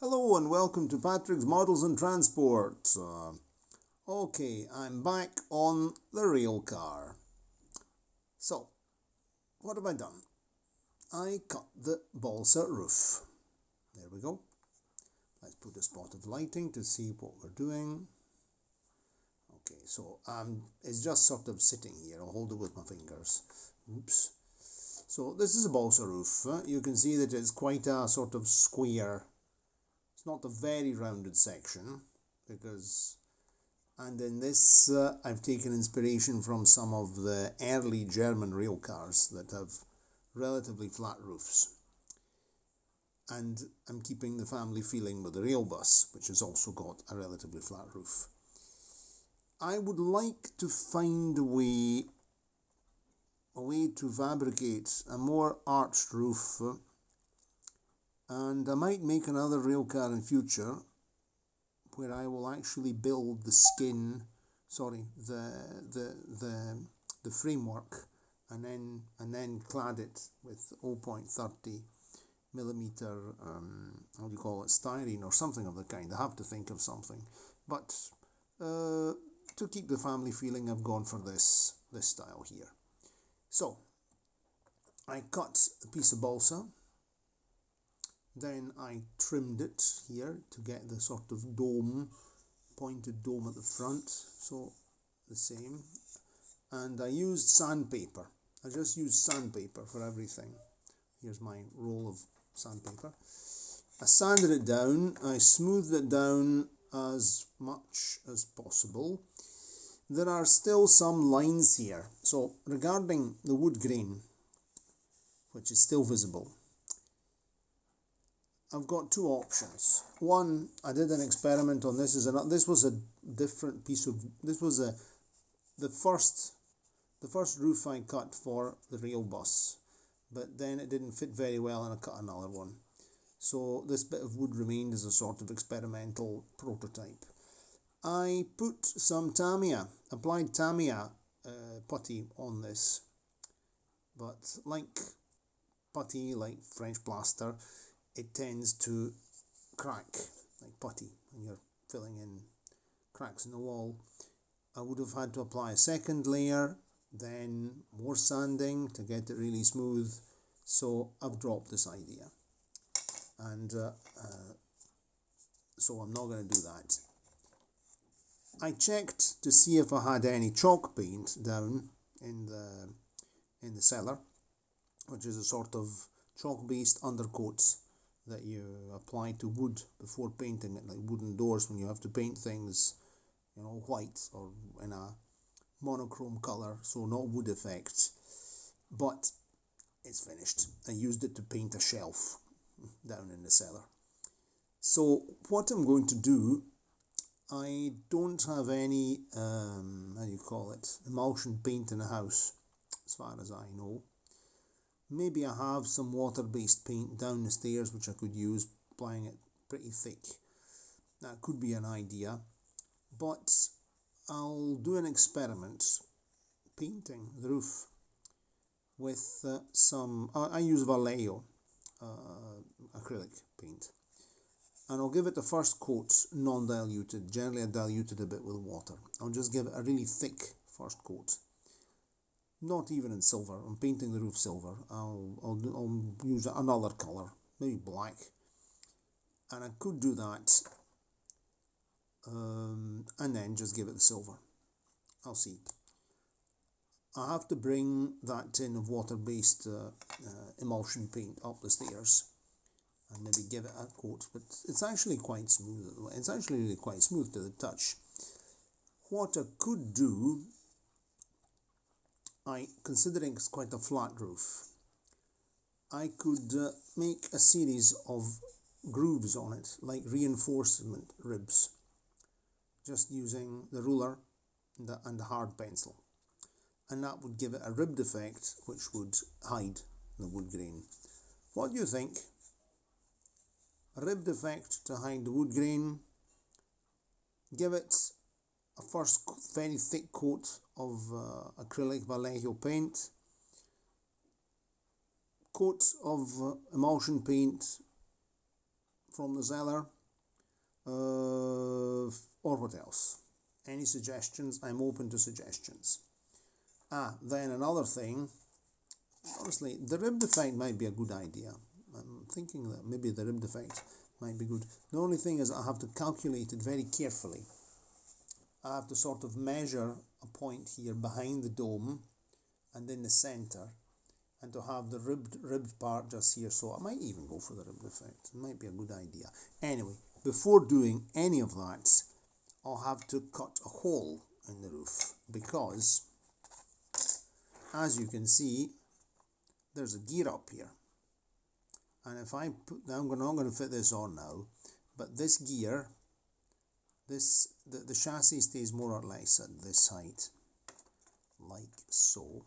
Hello and welcome to Patrick's Models and Transport. Okay, I'm back on the railcar. So, what have I done? I cut the balsa roof. There we go. Let's put a spot of lighting to see what we're doing. Okay, so it's just sort of sitting here. I'll hold it with my fingers. Oops. So this is a balsa roof. You can see that it's quite a sort of square. It's not a very rounded section and in this I've taken inspiration from some of the early German rail cars that have relatively flat roofs. And I'm keeping the family feeling with the rail bus, which has also got a relatively flat roof. I would like to find a way to fabricate a more arched roof, and I might make another rail car in future where I will actually build the the framework and then clad it with 0.30 millimeter styrene or something of the kind. I have to think of something, but to keep the family feeling, I've gone for this style here. So I cut a piece of balsa. Then I trimmed it here to get the sort of pointed dome at the front, so the same. And I used sandpaper. I just used sandpaper for everything. Here's my roll of sandpaper. I sanded it down, I smoothed it down as much as possible. There are still some lines here. So regarding the wood grain, which is still visible, I've got two options. One, I did an experiment on this. This was a different piece of. This was the first roof I cut for the rail bus, but then it didn't fit very well, and I cut another one. So this bit of wood remained as a sort of experimental prototype. I put some applied Tamiya putty on this, but like putty, like French plaster, it tends to crack like putty when you're filling in cracks in the wall. I would have had to apply a second layer, then more sanding to get it really smooth. So I've dropped this idea, and so I'm not going to do that. I checked to see if I had any chalk paint down in the cellar, which is a sort of chalk-based undercoat that you apply to wood before painting it, like wooden doors when you have to paint things, white or in a monochrome color, so not wood effects. But it's finished. I used it to paint a shelf down in the cellar. So what I'm going to do, I don't have any emulsion paint in the house, as far as I know. Maybe I have some water-based paint down the stairs which I could use, applying it pretty thick. That could be an idea, but I'll do an experiment painting the roof with I use Vallejo acrylic paint, and I'll give it the first coat non-diluted. Generally I dilute it a bit with water. I'll just give it a really thick first coat. Not even in silver. I'm painting the roof silver. I'll use another colour, maybe black, and I could do that, and then just give it the silver. I'll see. I have to bring that tin of water-based emulsion paint up the stairs and maybe give it a coat, but it's actually quite smooth. It's actually really quite smooth to the touch. What I could do, considering it's quite a flat roof, I could make a series of grooves on it, like reinforcement ribs, just using the ruler and the hard pencil, and that would give it a ribbed effect which would hide the wood grain. What do you think? A ribbed effect to hide the wood grain, give it a first very thick coat of acrylic Vallejo paint, coat of emulsion paint from the seller, or what else? Any suggestions? I'm open to suggestions. Then another thing, honestly, the rib defect might be a good idea. I'm thinking that maybe the rib defect might be good. The only thing is I have to calculate it very carefully. I have to sort of measure a point here behind the dome and in the center, and to have the ribbed part just here. So I might even go for the rib defect. It might be a good idea. Anyway, before doing any of that, I'll have to cut a hole in the roof, because as you can see, there's a gear up here, and if I put, I'm not going to fit this on now, but this gear, the chassis stays more or less at this height, like so,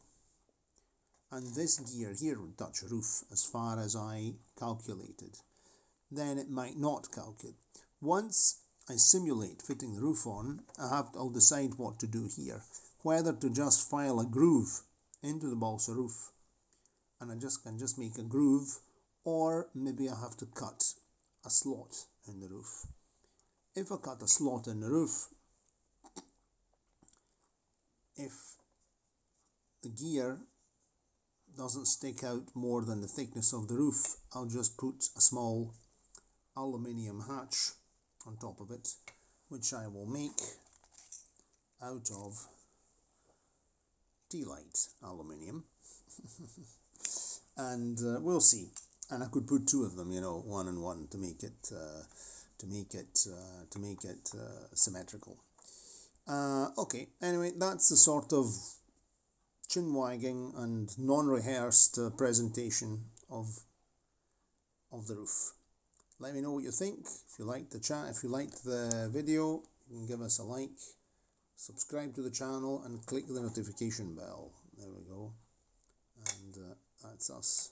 and this gear here would touch roof as far as I calculated. Then it might not calculate. Once I simulate fitting the roof on, I'll decide what to do here, whether to just file a groove into the balsa roof, and I can just make a groove, or maybe I have to cut a slot in the roof. If I cut a slot in the roof, if the gear doesn't stick out more than the thickness of the roof, I'll just put a small aluminium hatch on top of it, which I will make out of tea light aluminium. And we'll see. And I could put two of them, you know, one and one, to make it symmetrical. Okay. Anyway, that's the sort of chin wagging and non-rehearsed presentation of the roof. Let me know what you think. If you liked the if you liked the video, you can give us a like, subscribe to the channel, and click the notification bell. There we go. And that's us.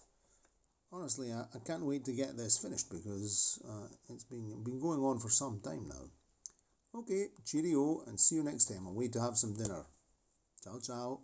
Honestly, I can't wait to get this finished, because it's been going on for some time now. Okay, cheerio, and see you next time. I'll wait to have some dinner. Ciao, ciao.